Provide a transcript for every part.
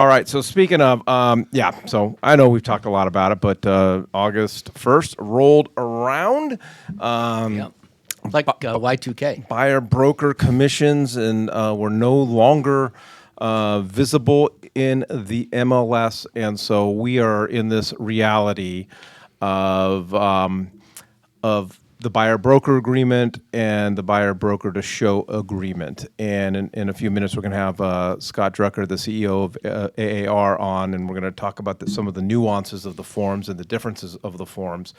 All right. So speaking of, yeah. So I know we've talked a lot about it, but August 1st rolled around. Yep. Like Y2K. Buyer broker commissions and were no longer visible in the MLS, and so we are in this reality of the buyer broker agreement and the buyer broker to show agreement. And in a few minutes, we're going to have Scott Drucker, the CEO of AAR, on, and we're going to talk about some of the nuances of the forms and the differences of the forms.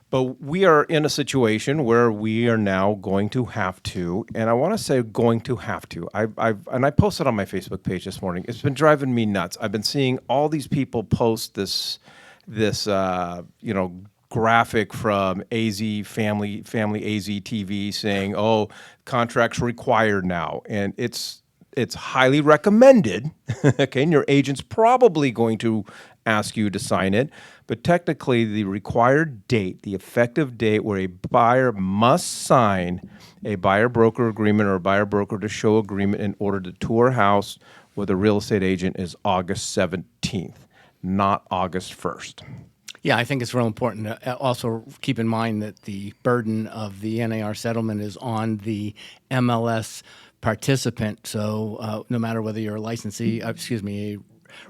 But we are in a situation where we are now going to have to, and I want to say going to have to. I posted on my Facebook page this morning. It's been driving me nuts. I've been seeing all these people post this graphic from AZ Family AZ TV saying, "Oh, contracts required now," and it's highly recommended. Okay, and your agent's probably going to ask you to sign it, but technically the required date, the effective date where a buyer must sign a buyer broker agreement or a buyer broker to show agreement in order to tour a house with a real estate agent is August 17th, not August 1st. Yeah, I think it's real important to also keep in mind that the burden of the NAR settlement is on the MLS participant. So no matter whether you're a licensee, a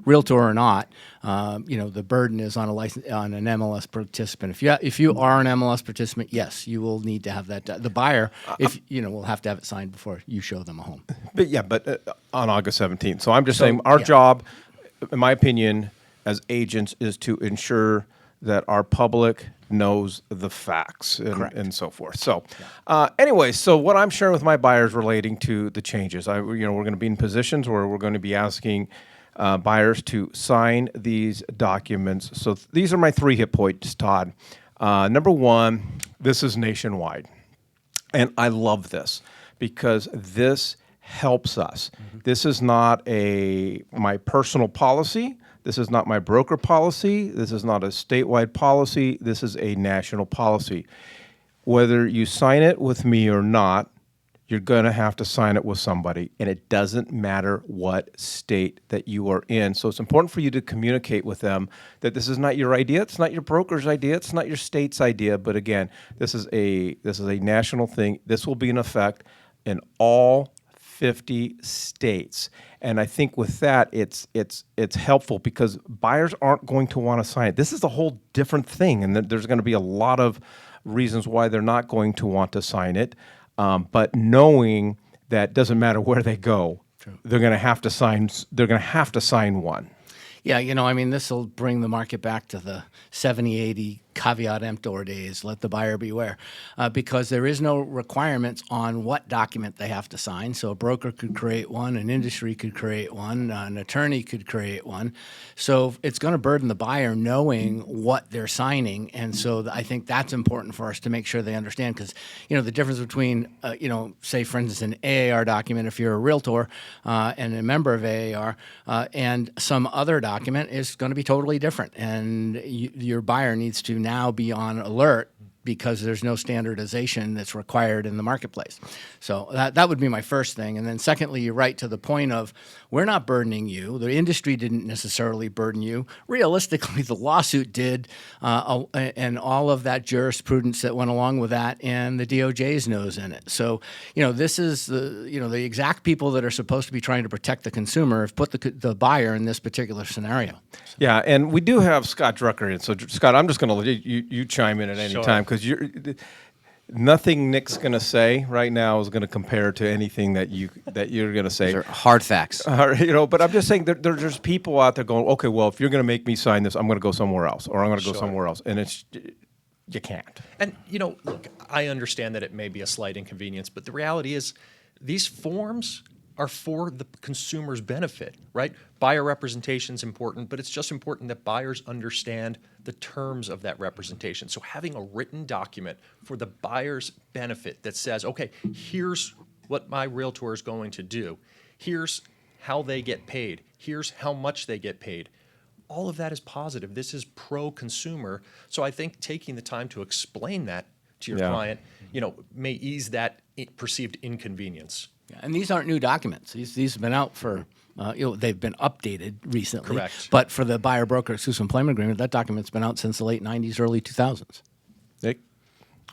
realtor or not, the burden is on on an MLS participant. If you are an MLS participant, yes, you will need to have that. The buyer, will have to have it signed before you show them a home. But on August 17th. So I'm just saying our job, in my opinion, as agents, is to ensure that our public knows the facts and so forth. So anyway, so what I'm sharing with my buyers relating to the changes, we're going to be in positions where we're going to be asking buyers to sign these documents. So these are my 3 hit points, Todd. Number 1, this is nationwide. And I love this because this helps us. Mm-hmm. This is not my personal policy. This is not my broker policy. This is not a statewide policy. This is a national policy. Whether you sign it with me or not, you're going to have to sign it with somebody, and it doesn't matter what state that you are in. So it's important for you to communicate with them that this is not your idea, it's not your broker's idea, it's not your state's idea, but again, this is a national thing. This will be in effect in all 50 states. And I think with that, it's helpful because buyers aren't going to want to sign it. This is a whole different thing, and there's going to be a lot of reasons why they're not going to want to sign it. But knowing that doesn't matter where they go, True. They're going to have to sign. They're going to have to sign one. Yeah, this will bring the market back to the 70, 80 caveat emptor days, let the buyer beware, because there is no requirements on what document they have to sign. So a broker could create one, an industry could create one, an attorney could create one. So it's going to burden the buyer knowing what they're signing. And so I think that's important for us to make sure they understand because, the difference between, say, for instance, an AAR document, if you're a realtor and a member of AAR, and some other document is going to be totally different. And your buyer needs to now be on alert because there's no standardization that's required in the marketplace. So that would be my first thing. And then secondly, you're right to the point of we're not burdening you. The industry didn't necessarily burden you. Realistically, the lawsuit did, and all of that jurisprudence that went along with that and the DOJ's nose in it. So, this is the exact people that are supposed to be trying to protect the consumer have put the buyer in this particular scenario. So. Yeah, and we do have Scott Drucker in. So, Scott, I'm just going to let you chime in at any time. Because nothing Nick's going to say right now is going to compare to anything that you're going to say. Those are hard facts. But I'm just saying there's people out there going, okay, well, if you're going to make me sign this, I'm going to go somewhere else, or I'm going to go somewhere else, and you can't. And look, I understand that it may be a slight inconvenience, but the reality is, these forms are for the consumer's benefit, right? Buyer representation is important, but it's just important that buyers understand the terms of that representation. So having a written document for the buyer's benefit that says, okay, here's what my realtor is going to do. Here's how they get paid. Here's how much they get paid. All of that is positive. This is pro-consumer. So I think taking the time to explain that to your client, may ease that perceived inconvenience. Yeah, and these aren't new documents. These have been out for They've been updated recently. Correct. But for the buyer-broker exclusive employment agreement, that document's been out since the late 90s, early 2000s. Nick?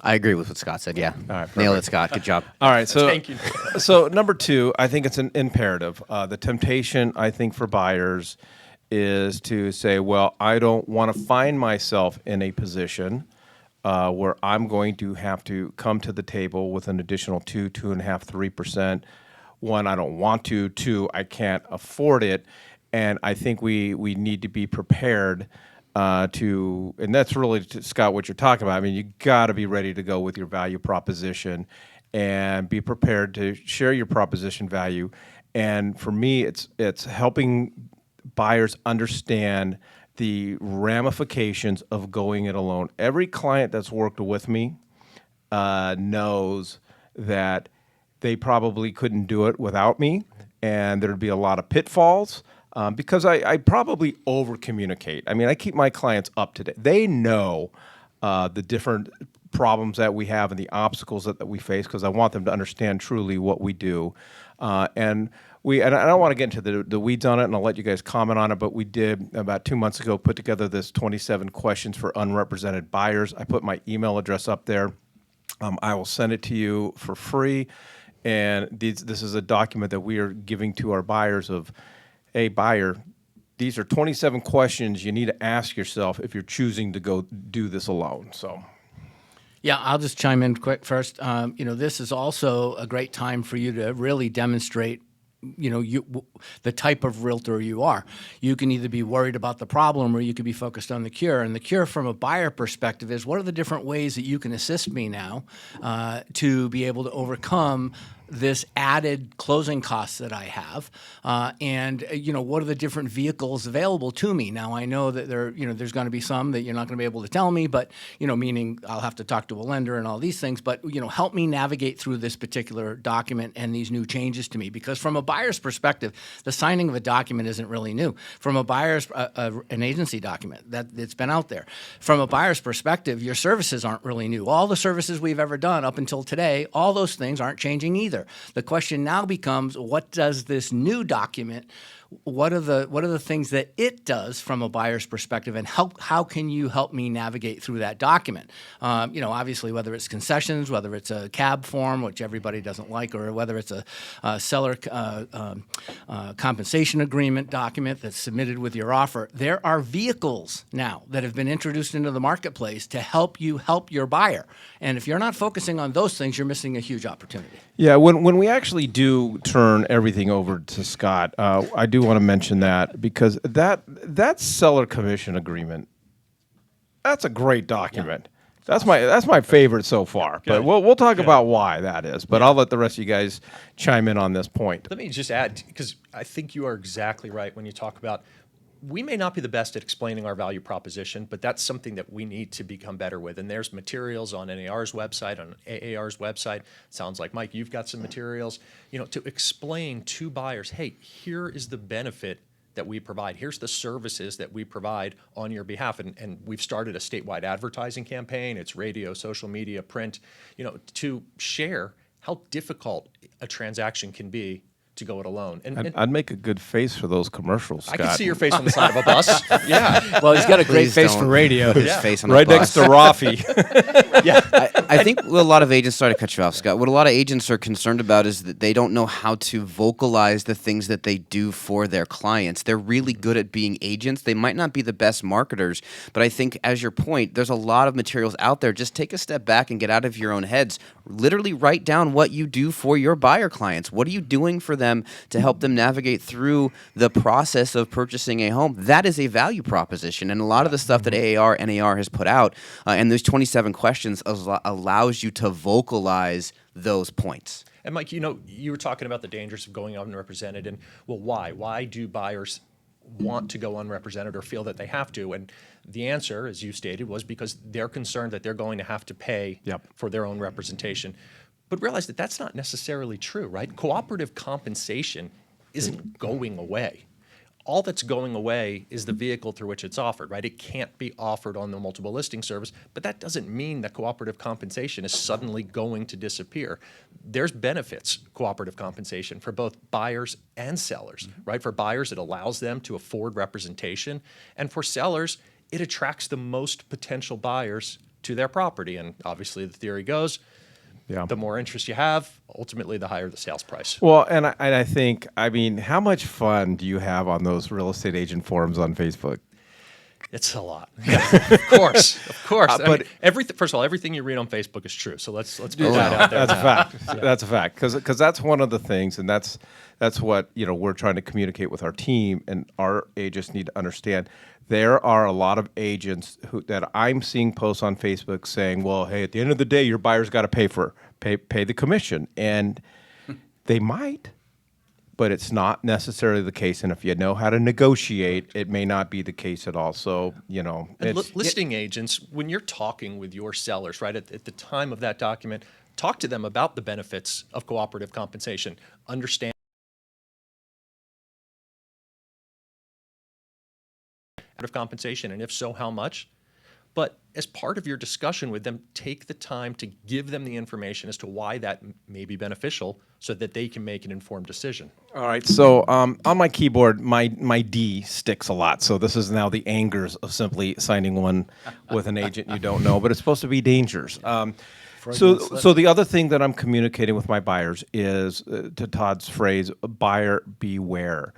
I agree with what Scott said. Yeah. All right, Nailed it, perfect. Scott. Good job. All right, so Thank you. So number two, I think it's an imperative. The temptation, I think, for buyers is to say, well, I don't want to find myself in a position where I'm going to have to come to the table with an additional 2.5%, 3%. One, I don't want to. Two, I can't afford it. And I think we need to be prepared and that's really, Scott, what you're talking about. I mean, you got to be ready to go with your value proposition and be prepared to share your proposition value. And for me, it's helping buyers understand the ramifications of going it alone. Every client that's worked with me knows that they probably couldn't do it without me, and there'd be a lot of pitfalls. Because I probably over communicate. I mean, I keep my clients up to date. They know the different problems that we have and the obstacles that we face because I want them to understand truly what we do. And I don't want to get into the weeds on it, and I'll let you guys comment on it, but we did about 2 months ago put together this 27 questions for unrepresented buyers. I put my email address up there. I will send it to you for free. And this is a document that we are giving to our buyers of, hey, buyer, these are 27 questions you need to ask yourself if you're choosing to go do this alone. So, Yeah, I'll just chime in quick first. This is also a great time for you to really demonstrate the type of realtor you are. You can either be worried about the problem or you could be focused on the cure. And the cure from a buyer perspective is, what are the different ways that you can assist me now to be able to overcome this added closing costs that I have, and what are the different vehicles available to me? Now I know that there's going to be some that you're not going to be able to tell me, but meaning I'll have to talk to a lender and all these things. But help me navigate through this particular document and these new changes to me, because from a buyer's perspective, the signing of a document isn't really new. From a buyer's an agency document that it's been out there. From a buyer's perspective, your services aren't really new. All the services we've ever done up until today, all those things aren't changing either. The question now becomes, what does this new document, what are the things that it does from a buyer's perspective, and how can you help me navigate through that document? Obviously, whether it's concessions, whether it's a CAB form, which everybody doesn't like, or whether it's a seller compensation agreement document that's submitted with your offer, there are vehicles now that have been introduced into the marketplace to help you help your buyer. And if you're not focusing on those things, you're missing a huge opportunity. yeah, when we actually do turn everything over to Scott, I do want to mention that because that seller commission agreement, that's a great document. That's my favorite so far. But we'll talk about why that is. But I'll let the rest of you guys chime in on this point. Let me just add, because I think you are exactly right when you talk about, we may not be the best at explaining our value proposition, but that's something that we need to become better with. And there's materials on NAR's website, on AAR's website. Sounds like, Mike, you've got some materials, to explain to buyers, hey, here is the benefit that we provide. Here's the services that we provide on your behalf. And we've started a statewide advertising campaign. It's radio, social media, print, to share how difficult a transaction can be to go it alone. And I'd make a good face for those commercials, Scott. I can see your face on the side of a bus. Yeah. Well, he's got a great Please face don't for radio. put his face on a Right bus. next to Rafi. Yeah. I think what a lot of agents, sorry to cut you off, Scott, what a lot of agents are concerned about is that they don't know how to vocalize the things that they do for their clients. They're really good at being agents. They might not be the best marketers, but I think, as your point, there's a lot of materials out there. Just take a step back and get out of your own heads. Literally write down what you do for your buyer clients. What are you doing for them to help them navigate through the process of purchasing a home? That is a value proposition. And a lot of the stuff that AAR, NAR has put out, and those 27 questions allows you to vocalize those points. And Mike, you were talking about the dangers of going unrepresented, and well, why? Why do buyers want to go unrepresented or feel that they have to? And the answer, as you stated, was because they're concerned that they're going to have to pay for their own representation. But realize that that's not necessarily true, right? Cooperative compensation isn't going away. all that's going away is the vehicle through which it's offered, right? It can't be offered on the multiple listing service, but that doesn't mean that cooperative compensation is suddenly going to disappear. There's benefits, cooperative compensation, for both buyers and sellers, right? For buyers, it allows them to afford representation, and for sellers, it attracts the most potential buyers to their property. And obviously, the theory goes, Yeah. the more interest you have, ultimately, the higher the sales price. Well, and I think, I mean, how much fun do you have on those real estate agent forums on Facebook? It's a lot. Of course, of course. I but- mean, everything. First of all, everything you read on Facebook is true. So let's put that out there. That's a fact. That's a fact. Because that's one of the things, and that's what we're trying to communicate with our team, and our agents need to understand. There are a lot of agents that I'm seeing posts on Facebook saying, "Well, hey, at the end of the day, your buyer's got to pay the commission," and they might. But it's not necessarily the case, and if you know how to negotiate, it may not be the case at all. So, And listing agents, when you're talking with your sellers, right, at the time of that document, talk to them about the benefits of cooperative compensation. Understand cooperative compensation, and if so, how much? But as part of your discussion with them, take the time to give them the information as to why that may be beneficial so that they can make an informed decision. All right. So on my keyboard, my D sticks a lot. So this is now the angers of simply signing one with an agent you don't know, but it's supposed to be dangers. So the other thing that I'm communicating with my buyers is, to Todd's phrase, buyer beware.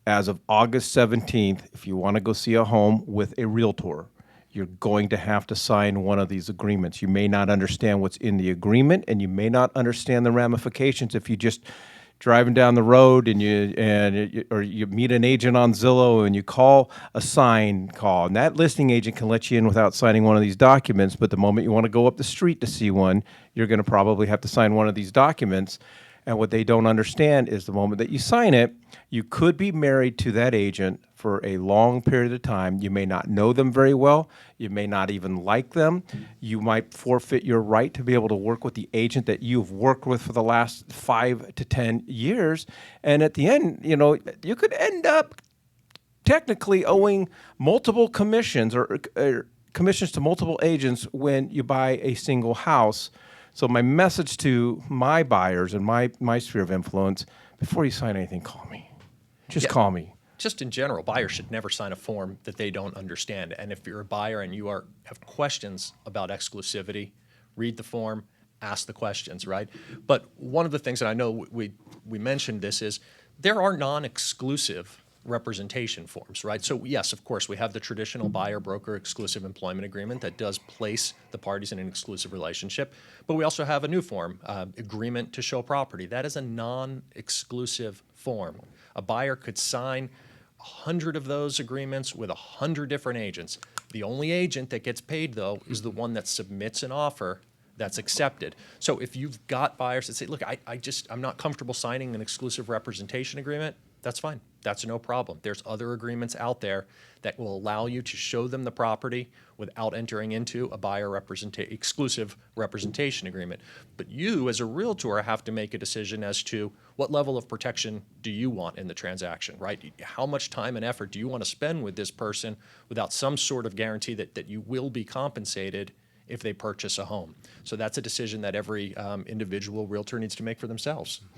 As of August 17th, if you want to go see a home with a realtor, you're going to have to sign one of these agreements. You may not understand what's in the agreement, and you may not understand the ramifications if you just driving down the road and you meet an agent on Zillow and you call a sign call, and that listing agent can let you in without signing one of these documents. But the moment you want to go up the street to see one, you're going to probably have to sign one of these documents. And what they don't understand is the moment that you sign it, you could be married to that agent for a long period of time. You may not know them very well. You may not even like them. You might forfeit your right to be able to work with the agent that you've worked with for the last 5 to 10 years. And at the end, you could end up technically owing multiple commissions or commissions to multiple agents when you buy a single house. So my message to my buyers and my sphere of influence: before you sign anything, call me. Just call me. Just in general, buyers should never sign a form that they don't understand. And if you're a buyer and you have questions about exclusivity, read the form, ask the questions, right? But one of the things that I know we mentioned this is there are non-exclusive representation forms, right? So yes, of course, we have the traditional buyer-broker exclusive employment agreement that does place the parties in an exclusive relationship, but we also have a new form, agreement to show property. That is a non-exclusive form. A buyer could sign 100 of those agreements with 100 different agents. The only agent that gets paid, though, is the one that submits an offer that's accepted. So if you've got buyers that say, look, I'm not comfortable signing an exclusive representation agreement, that's fine. That's no problem. There's other agreements out there that will allow you to show them the property without entering into a exclusive representation agreement. But you, as a realtor, have to make a decision as to what level of protection do you want in the transaction, right? How much time and effort do you want to spend with this person without some sort of guarantee that you will be compensated if they purchase a home? So that's a decision that every individual realtor needs to make for themselves.